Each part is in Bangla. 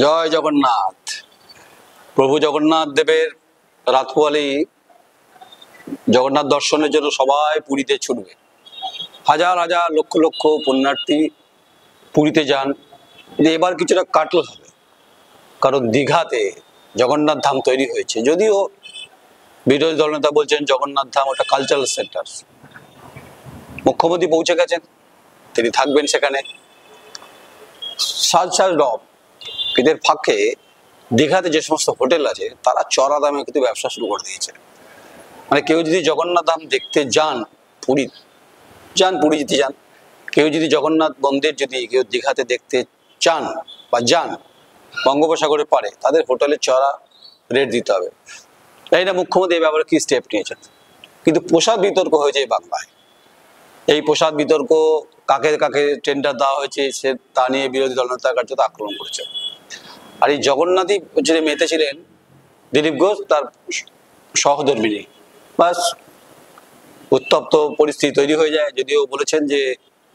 জয় জগন্নাথ। প্রভু জগন্নাথ দেবের রাত পোয়ালেই জগন্নাথ দর্শনের জন্য সবাই পুরীতে ছুটবে। হাজার হাজার লক্ষ লক্ষ পুণ্যার্থী পুরীতে যান। এবার কিছুটা কাটল হবে, কারণ দীঘাতে জগন্নাথ ধাম তৈরি হয়েছে। যদিও বিরোধী দলনেতা বলছেন জগন্নাথ ধাম ওটা কালচারাল সেন্টার। মুখ্যমন্ত্রী পৌঁছে গেছেন, তিনি থাকবেন সেখানে। সাজ সাজ রব এদের ফাঁকে দীঘাতে যে সমস্ত হোটেল আছে তারা চড়া দামে কিন্তু ব্যবসা শুরু করে দিয়েছে। মানে কেউ যদি জগন্নাথ ধাম দেখতে যান, পুরী যেতে যান, কেউ যদি জগন্নাথ মন্দির যদি কেউ দীঘাতে দেখতে চান বা যান বঙ্গোপসাগরের পারে, তাদের হোটেলে চড়া রেট দিতে হবে। তাই না মুখ্যমন্ত্রী এই ব্যাপারে কি স্টেপ নিয়েছেন। কিন্তু প্রসাদ বিতর্ক হয়েছে বাংলায়। এই প্রসাদ বিতর্ক কাকে কাকে টেন্ডার দেওয়া হয়েছে সে তা নিয়ে বিরোধী দলনেতার কাছে তো আক্রমণ করেছে। আর এই জগন্নাথই যে মেতেছিলেন দিলীপ ঘোষ তার সহধর্মিনী, বাস উত্তপ্ত পরিস্থিতি তৈরি হয়ে যায়। যদিও বলেছেন যে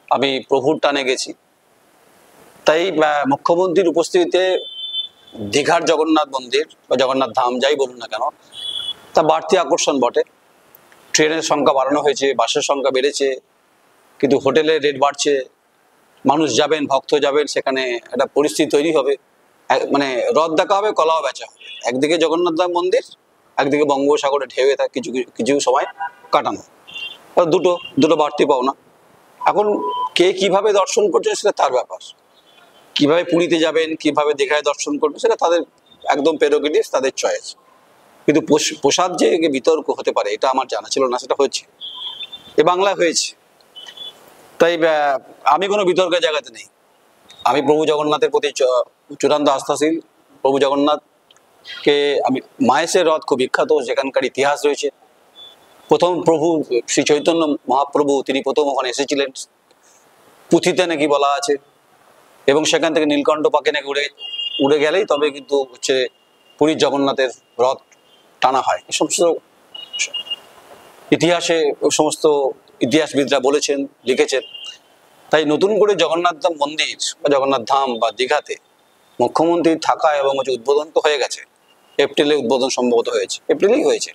আমি প্রভুর টানে গেছি। তাই মুখ্যমন্ত্রীর উপস্থিতিতে দীঘার জগন্নাথ মন্দির বা জগন্নাথ ধাম যাই বলুন না কেন, তা বাড়তি আকর্ষণ বটে। ট্রেনের সংখ্যা বাড়ানো হয়েছে, বাসের সংখ্যা বেড়েছে, কিন্তু হোটেলের রেট বাড়ছে। মানুষ যাবেন, ভক্ত যাবেন, সেখানে একটা পরিস্থিতি তৈরি হবে। মানে রথ দেখা হবে, কলাও বেচা হবে। একদিকে জগন্নাথ ধাম মন্দির, একদিকে বঙ্গোপসাগরে ঢেউয়ে থাকে কিছু কিছু সময় কাটানো। দুটো বাড়তি পাওনা। এখন কে কিভাবে দর্শন করছে সেটা তার ব্যাপার। কিভাবে পুরীতে যাবেন, কিভাবে দীঘায় দর্শন করবেন সেটা তাদের একদম প্রেরোগেটিভ, তাদের চয়েস। কিন্তু প্রসাদ যে বিতর্ক হতে পারে এটা আমার জানা ছিল না, সেটা হচ্ছে এ বাংলায় হয়েছে। তাই আমি কোনো বিতর্কের জায়গাতে নেই। আমি প্রভু জগন্নাথের প্রতি চূড়ান্ত আস্থাশীল। প্রভু জগন্নাথকে আমি মাহেশের রথ খুব বিখ্যাত, সেখানকার ইতিহাস রয়েছে। প্রথম প্রভু শ্রী চৈতন্য মহাপ্রভু তিনি প্রথম ওখানে এসেছিলেন, পুঁথিতে নাকি বলা আছে। এবং সেখান থেকে নীলকণ্ঠ পাকে নাকি উড়ে গেলেই তবে কিন্তু হচ্ছে পুরীর জগন্নাথের রথ টানা হয়। এই সমস্ত ইতিহাসে সমস্ত ইতিহাসবিদরা বলেছেন, লিখেছেন। তাই নতুন করে জগন্নাথ ধাম মন্দির বা জগন্নাথ ধাম বা দীঘাতে মুখ্যমন্ত্রী থাকা এবং হচ্ছে উদ্বোধন তো হয়ে গেছে। এপ্রিলে উদ্বোধন সম্ভবত হয়েছে, এপ্রিলেই হয়েছে।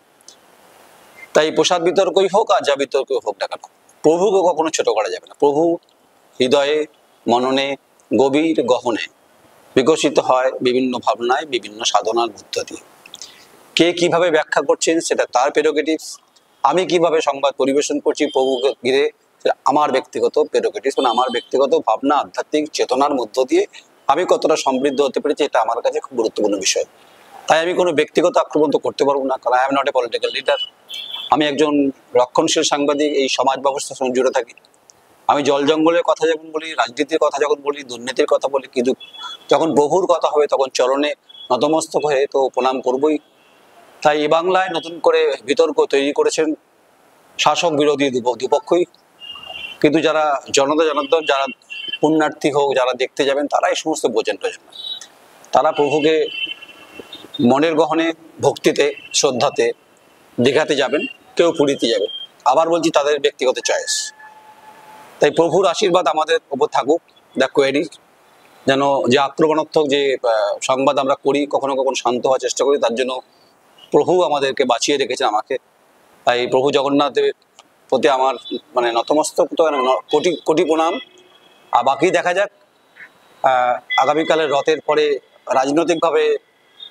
তাই প্রসাদ বিতর্কই হোক আর যা বিতর্কই হোক না কেন, প্রভুকে কখনো ছোট করা যাবে না। প্রভু হৃদয়ে মননে গভীর গহনে বিকশিত হয় বিভিন্ন ভাবনায়, বিভিন্ন সাধনার মধ্য দিয়ে। কে কিভাবে ব্যাখ্যা করছেন সেটা তার প্রেরোগেটিভস। আমি কিভাবে সংবাদ পরিবেশন করছি প্রভুকে ঘিরে আমার ব্যক্তিগত প্রেরোগেটিভস, মানে আমার ব্যক্তিগত ভাবনা, আধ্যাত্মিক চেতনার মধ্য দিয়ে আমি কতটা সমৃদ্ধ হতে পেরেছি, এটা আমার কাছে খুব গুরুত্বপূর্ণ বিষয়। তাই আমি কোনো ব্যক্তিগত আক্রমণ তো করতে পারবো না, কারণ I am not a political leader. আমি একজন রক্ষণশীল সাংবাদিক, এই সমাজ ব্যবস্থার সঙ্গে জুড়ে থাকি। আমি জল জঙ্গলের কথা যখন বলি, রাজনীতির কথা যখন বলি, দুর্নীতির কথা বলি, কিন্তু যখন প্রভুর কথা হবে তখন চরণে নতমস্তক হয়ে তো প্রণাম করবই। তাই এ বাংলায় নতুন করে বিতর্ক তৈরি করেছেন শাসক বিরোধী দুপক্ষই। কিন্তু যারা জনার্দন, যারা পুণ্যার্থী হোক, যারা দেখতে যাবেন, তারা এই সমস্ত বোঝেন প্রয়োজন। তারা প্রভুকে মনের গহনে, ভক্তিতে, শ্রদ্ধাতে দীঘাতে যাবেন, কেউ পুরীতে যাবে। আবার বলছি তাদের ব্যক্তিগত চয়েস। তাই প্রভুর আশীর্বাদ আমাদের ওপর থাকুক। দ্য কোয়েরি যেন যে আক্রমণাত্মক যে সংবাদ আমরা করি, কখনো কখনো শান্ত হওয়ার চেষ্টা করি, তার জন্য প্রভু আমাদেরকে বাঁচিয়ে রেখেছেন আমাকে। তাই প্রভু জগন্নাথের প্রতি আমার মানে নতমস্তক তো কোটি কোটি প্রণাম। আর বাকি দেখা যাক আগামীকালের রথের পরে রাজনৈতিকভাবে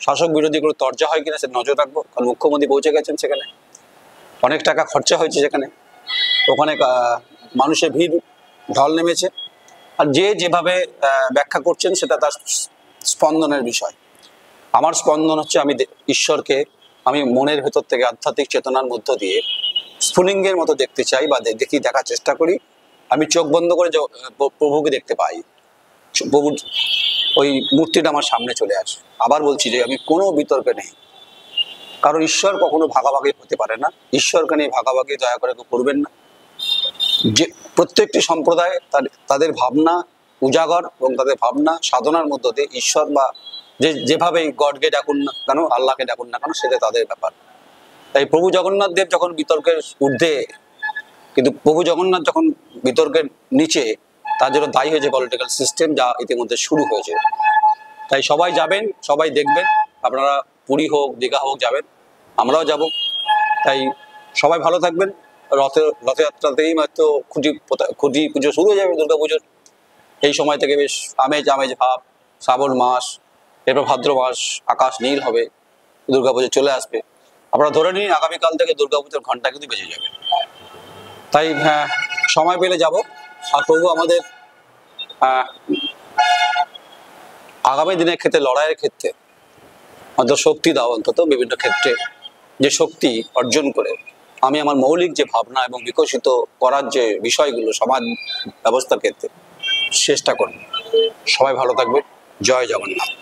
শাসক বিরোধী কোনো তরজা হয় কিনা সে নজর রাখবো। কারণ মুখ্যমন্ত্রী পৌঁছে গেছেন সেখানে, অনেক টাকা খরচা হয়েছে সেখানে, ওখানে মানুষের ভিড় ঢল নেমেছে। আর যে যেভাবে ব্যাখ্যা করছেন সেটা তার স্পন্দনের বিষয়। আমার স্পন্দন হচ্ছে আমি ঈশ্বরকে আমি মনের ভেতর থেকে আধ্যাত্মিক চেতনার মধ্য দিয়ে স্ফুলিঙ্গের মতো দেখতে চাই বা দেখার চেষ্টা করি। আমি চোখ বন্ধ করে প্রভুকে দেখতে পাই, প্রভুর ওই মূর্তিটা আমার সামনে চলে আসে। আবার বলছি যে আমি কোনো বিতর্কে নেই, কারণ ঈশ্বর কখনো ভাগাভাগি হতে পারে না। ঈশ্বরকে নিয়ে ভাগাভাগি দয়া করে করবেন না। যে প্রত্যেকটি সম্প্রদায় তাদের ভাবনা উজাগর এবং তাদের ভাবনা সাধনার মধ্য দিয়ে ঈশ্বর বা যেভাবে গডকে ডাকুন না কেন, আল্লাহকে ডাকুন না কেন, সেটা তাদের ব্যাপার। তাই প্রভু জগন্নাথ দেব যখন বিতর্কের ঊর্ধ্বে, কিন্তু প্রভু জগন্নাথ যখন বিতর্কের নিচে, তার জন্য দায়ী হয়েছে পলিটিক্যাল সিস্টেম, যা ইতিমধ্যে শুরু হয়েছে। তাই সবাই যাবেন, সবাই দেখবেন। আপনারা পুরী হোক, দীঘা হোক যাবেন, আমরাও যাব। তাই সবাই ভালো থাকবেন। রথযাত্রাতেই মাত্র খুঁটি পুজো শুরু হয়ে যাবে, দুর্গা পুজোর এই সময় থেকে বেশ আমেজ আমেজ ভাব। শ্রাবণ মাস, এরপর ভাদ্র মাস, আকাশ নীল হবে, দুর্গাপুজো চলে আসবে। আপনারা ধরে নিন আগামীকাল থেকে দুর্গাপুজোর ঘন্টা কিন্তু বেজে যাবে। তাই সময় পেলে যাব। আর প্রভু আমাদের আগামী দিনের ক্ষেত্রে, লড়াইয়ের ক্ষেত্রে অন্তত শক্তি দাও, অন্তত বিভিন্ন ক্ষেত্রে যে শক্তি অর্জন করে আমি আমার মৌলিক যে ভাবনা এবং বিকশিত করার যে বিষয়গুলো সমাজ ব্যবস্থার ক্ষেত্রে চেষ্টা করব। সবাই ভালো থাকবে। জয় জগন্নাথ।